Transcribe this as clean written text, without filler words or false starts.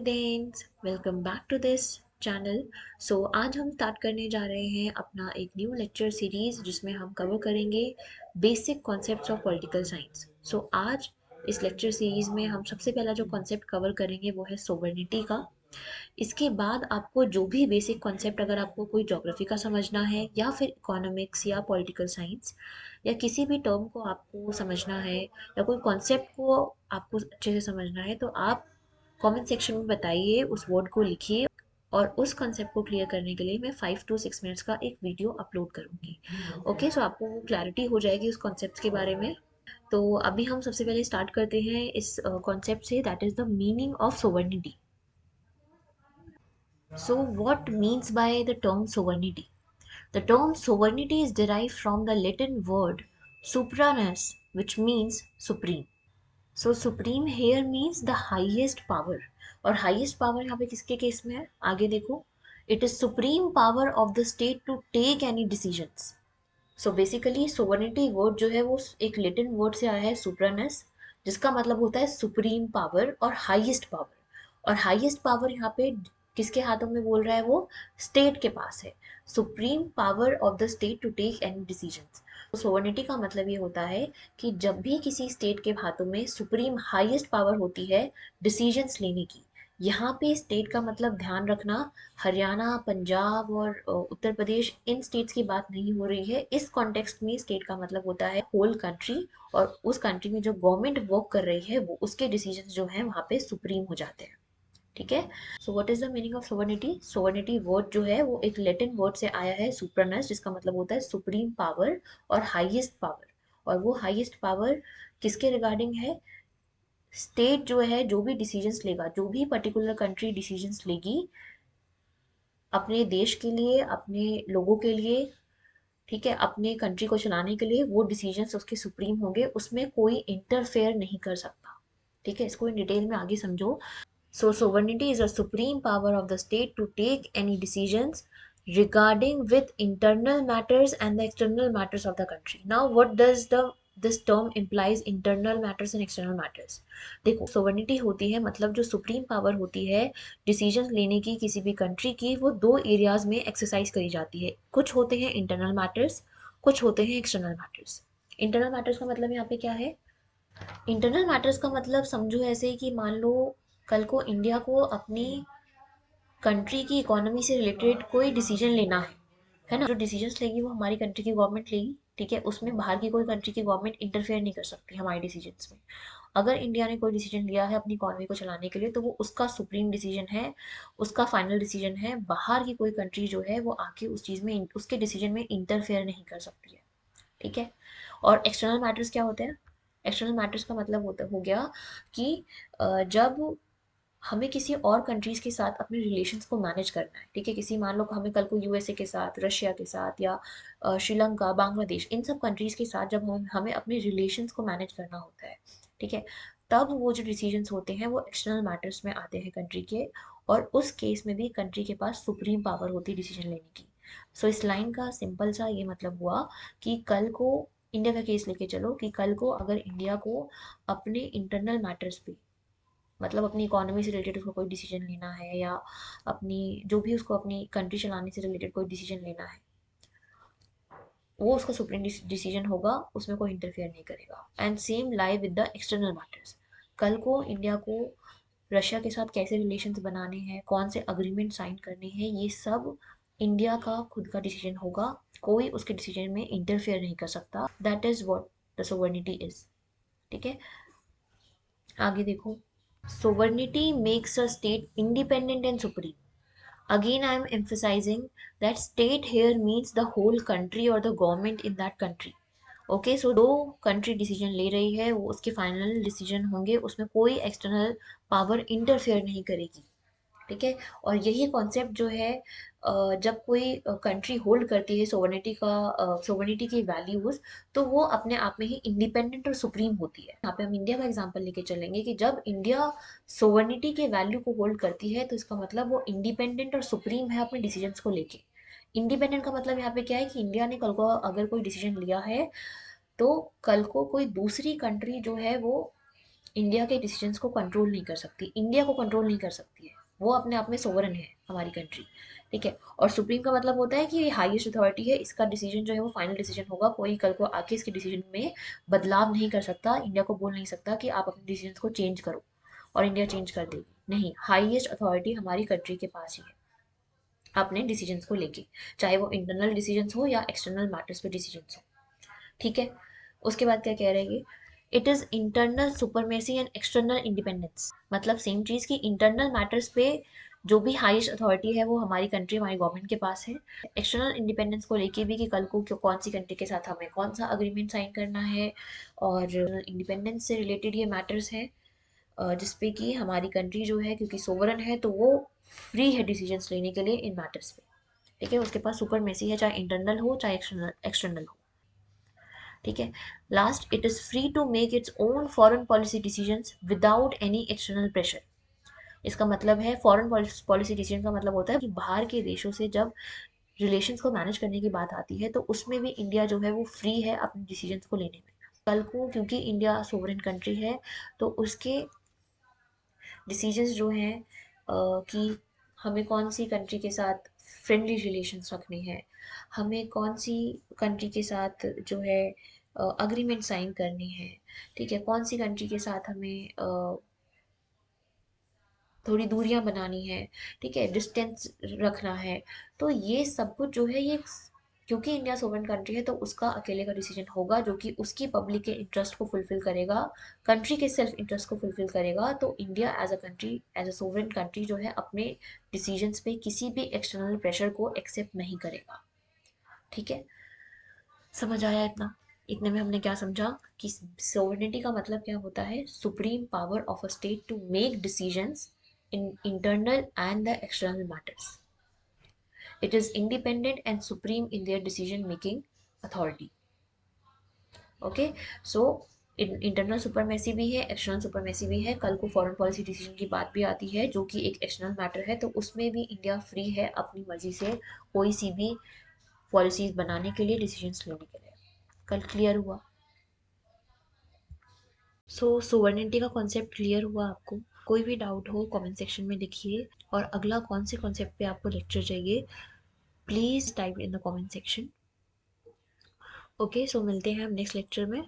Students, welcome back to this channel. आज हम start करने जा रहे हैं अपना एक न्यू लेक्चर सीरीज जिसमें हम कवर करेंगे basic concepts of political science. आज इस लेक्चर सीरीज में हम सबसे पहला जो कॉन्सेप्ट कवर करेंगे वो है सोवर्निटी का। इसके बाद आपको जो भी बेसिक कॉन्सेप्ट, अगर आपको कोई ज्योग्राफी का समझना है या फिर इकोनॉमिक्स या पॉलिटिकल साइंस या किसी भी टर्म को आपको समझना है या कोई कॉन्सेप्ट को आपको अच्छे से समझना है, तो आप कमेंट सेक्शन में बताइए, उस वर्ड को लिखिए और उस कॉन्सेप्ट को क्लियर करने के लिए मैं 5 to 6 मिनट्स का एक वीडियो अपलोड करूँगी। ओके, सो आपको क्लैरिटी हो जाएगी उस कॉन्सेप्ट के बारे में। तो अभी हम सबसे पहले स्टार्ट करते हैं इस कॉन्सेप्ट से, that is the meaning of sovereignty. So, what means by the term sovereignty? The term sovereignty is derived from the Latin word supranus, which means supreme. So, supreme here means the highest power. और highest power यहाँ पे किसके case में है? आगे देखो, it is supreme power of the state to take any decisions. So basically sovereignty word जो है वो एक लेटिन वर्ड से आया है सुप्रानस, जिसका मतलब होता है सुप्रीम पावर और हाईएस्ट पावर। और हाईएस्ट पावर यहाँ पे किसके हाथों में बोल रहा है? वो स्टेट के पास है। Supreme power of the state to take any decisions. तो सोवर्निटी का मतलब ये होता है कि जब भी किसी स्टेट के हाथों में सुप्रीम हाईएस्ट पावर होती है डिसीजंस लेने की, यहाँ पे स्टेट का मतलब ध्यान रखना, हरियाणा, पंजाब और उत्तर प्रदेश, इन स्टेट्स की बात नहीं हो रही है। इस कॉन्टेक्स्ट में स्टेट का मतलब होता है होल कंट्री, और उस कंट्री में जो गवर्नमेंट वर्क कर रही है वो उसके डिसीजंस जो हैं वहाँ पे सुप्रीम हो जाते हैं। ठीक है। So what is the meaning of sovereignty? Sovereignty word जो है वो एक लैटिन वर्ड से आया है सुप्रानस, जिसका मतलब होता है सुप्रीम पावर और हाईएस्ट पावर। और वो हाईएस्ट पावर किसके रिगार्डिंग है? स्टेट जो है जो भी डिसीजंस लेगा, जो भी पर्टिकुलर कंट्री डिसीजंस लेगी अपने देश के लिए, अपने लोगों के लिए, ठीक है, अपने कंट्री को चलाने के लिए, वो डिसीजंस उसके सुप्रीम होंगे, उसमें कोई इंटरफेयर नहीं कर सकता। ठीक है, इसको इन डिटेल में आगे समझो। So sovereignty is a supreme power of the state to take any decisions regarding with internal matters and the external matters of the country. Now what does the this term implies internal matters and external matters? देखो, sovereignty होती है मतलब जो supreme power होती है decision लेने की किसी भी कंट्री की, वो दो एरियाज में एक्सरसाइज करी जाती है। कुछ होते हैं इंटरनल मैटर्स, कुछ होते हैं एक्सटर्नल मैटर्स। इंटरनल मैटर्स का मतलब यहाँ पे क्या है? इंटरनल मैटर्स का मतलब समझो ऐसे कि मान लो कल को इंडिया को अपनी कंट्री की इकोनॉमी से रिलेटेड कोई डिसीजन लेना है ना? जो डिसीजंस लेगी वो हमारी कंट्री की गवर्नमेंट लेगी, ठीक है, उसमें बाहर की कोई कंट्री की गवर्नमेंट इंटरफेयर नहीं कर सकती हमारे डिसीजंस में। अगर इंडिया ने कोई डिसीजन लिया है अपनी इकोनॉमी को चलाने के लिए, तो वो उसका सुप्रीम डिसीजन है, उसका फाइनल डिसीजन है। बाहर की कोई कंट्री जो है वो आके उस चीज़ में, उसके डिसीजन में इंटरफेयर नहीं कर सकती है। ठीक है। और एक्सटर्नल मैटर्स क्या होते हैं? एक्सटर्नल मैटर्स का मतलब होता हो गया कि जब हमें किसी और कंट्रीज के साथ अपने रिलेशंस को मैनेज करना है, ठीक है, किसी, मान लो हमें कल को यूएसए के साथ, रशिया के साथ या श्रीलंका, बांग्लादेश, इन सब कंट्रीज के साथ जब हमें अपने रिलेशंस को मैनेज करना होता है, ठीक है, तब वो जो डिसीजंस होते हैं वो एक्सटर्नल मैटर्स में आते हैं कंट्री के। और उस केस में भी कंट्री के पास सुप्रीम पावर होती है डिसीजन लेने की। इस लाइन का सिंपल सा ये मतलब हुआ कि कल को इंडिया का केस लेके चलो, कि कल को अगर इंडिया को अपने इंटरनल मैटर्स पे, मतलब अपनी इकोनॉमी से रिलेटेड उसको कोई डिसीजन लेना है, या अपनी जो भी उसको अपनी कंट्री चलाने से रिलेटेड कोई डिसीजन लेना है, वो उसका सुप्रीम डिसीजन होगा, उसमें कोई इंटरफेयर नहीं करेगा। And same lie with the external matters. कल को इंडिया को रशिया के साथ कैसे रिलेशंस बनाने हैं, कौन से अग्रीमेंट साइन करने हैं, ये सब इंडिया का खुद का डिसीजन होगा। कोई उसके डिसीजन में इंटरफेयर नहीं कर सकता। That is what the sovereignty is. ठीक है, आगे देखो। Sovereignty makes a state independent and supreme. Again, I am emphasizing that state here means the whole country or the government in that country. Okay, so दो country decision ले रही है, वो उसके फाइनल डिसीजन होंगे, उसमें कोई एक्सटर्नल पावर इंटरफेयर नहीं करेगी। ठीक है। और यही कॉन्सेप्ट जो है, जब कोई कंट्री होल्ड करती है सोवर्निटी का, सोवर्निटी की वैल्यूज, तो वो अपने आप में ही इंडिपेंडेंट और सुप्रीम होती है। यहाँ पे हम इंडिया का एग्जांपल लेके चलेंगे कि जब इंडिया सोवर्निटी के वैल्यू को होल्ड करती है, तो इसका मतलब वो इंडिपेंडेंट और सुप्रीम है अपने डिसीजंस को लेके। इंडिपेंडेंट का मतलब यहाँ पे क्या है कि इंडिया ने कल को अगर कोई डिसीजन लिया है, तो कल को कोई दूसरी कंट्री जो है वो इंडिया के डिसीजंस को कंट्रोल नहीं कर सकती, इंडिया को कंट्रोल नहीं कर सकती है। वो अपने आप में सोवरन है हमारी कंट्री, ठीक है। और सुप्रीम का मतलब होता है कि ये हाईएस्ट अथॉरिटी है, इसका डिसीजन जो है वो फाइनल डिसीजन होगा, कोई कल को आके इसके डिसीजन में बदलाव नहीं कर सकता, इंडिया को बोल नहीं सकता कि आप अपने डिसीजन को चेंज करो और इंडिया चेंज कर देगी, नहीं, हाईएस्ट अथॉरिटी हमारी कंट्री के पास ही है अपने डिसीजंस को लेके, चाहे वो इंटरनल डिसीजंस हो या एक्सटर्नल मैटर्स पे डिसीजंस हो, ठीक है। उसके बाद क्या कह रहे हैं, it is internal supremacy and external independence, मतलब सेम चीज की इंटरनल मैटर्स पे जो भी हाईएस्ट अथॉरिटी है वो हमारी कंट्री, हमारी गवर्नमेंट के पास है। एक्सटर्नल इंडिपेंडेंस को लेके भी कि कल को कौन सी कंट्री के साथ हमें कौन सा अग्रीमेंट साइन करना है, और इंडिपेंडेंस से रिलेटेड ये मैटर्स है, जिसपे कि हमारी कंट्री जो है क्योंकि सोवरन है तो वो फ्री है डिसीजंस लेने के लिए इन मैटर्स पे, ठीक है। उसके पास सुपरमेसी है, चाहे इंटरनल हो चाहे एक्सटर्नल एक्सटर्नल हो, ठीक है। Last, it is free to make its own foreign policy decisions without any external pressure. इसका मतलब है फॉरेन पॉलिसी डिसीजन का मतलब होता है कि बाहर के देशों से जब रिलेशंस को मैनेज करने की बात आती है तो उसमें भी इंडिया जो है वो फ्री है अपने डिसीजंस को लेने में। कल को क्योंकि इंडिया सोवरेन कंट्री है तो उसके डिसीजंस जो हैं कि हमें कौन सी कंट्री के साथ फ्रेंडली रिलेशंस रखने हैं, हमें कौन सी कंट्री के साथ जो है अग्रीमेंट साइन करनी है, ठीक है, कौन सी कंट्री के साथ हमें थोड़ी दूरियां बनानी है, ठीक है, डिस्टेंस रखना है, तो ये सब कुछ जो है ये क्योंकि इंडिया सोवरेन कंट्री है तो उसका अकेले का डिसीजन होगा जो कि उसकी पब्लिक के इंटरेस्ट को फुलफिल करेगा, कंट्री के सेल्फ इंटरेस्ट को फुलफिल करेगा। तो India as a country, as a sovereign country जो है अपने डिसीजंस पे किसी भी एक्सटर्नल प्रेशर को एक्सेप्ट नहीं करेगा, ठीक है। समझ आया इतना? इतने में हमने क्या समझा कि सोवरेनिटी का मतलब क्या होता है, supreme power of a state to make decisions in internal and the external matters. It is independent and supreme in their decision making authority. Okay, so internal supremacy भी है, एक्सटर्नल सुपरमेसी भी है, कल को फॉरेन पॉलिसी डिसीजन की बात भी आती है जो कि एक एक्सटर्नल मैटर है तो उसमें भी इंडिया फ्री है अपनी मर्जी से कोई सी भी पॉलिसीज बनाने के लिए, डिसीजंस लेने के लिए। कल क्लियर हुआ? सो सोवर्निटी का कॉन्सेप्ट क्लियर हुआ आपको? कोई भी डाउट हो कमेंट सेक्शन में लिखिए, और अगला कौन से कॉन्सेप्ट पे आपको लेक्चर चाहिए please type in the comment section. Okay, so मिलते हैं हम नेक्स्ट लेक्चर में।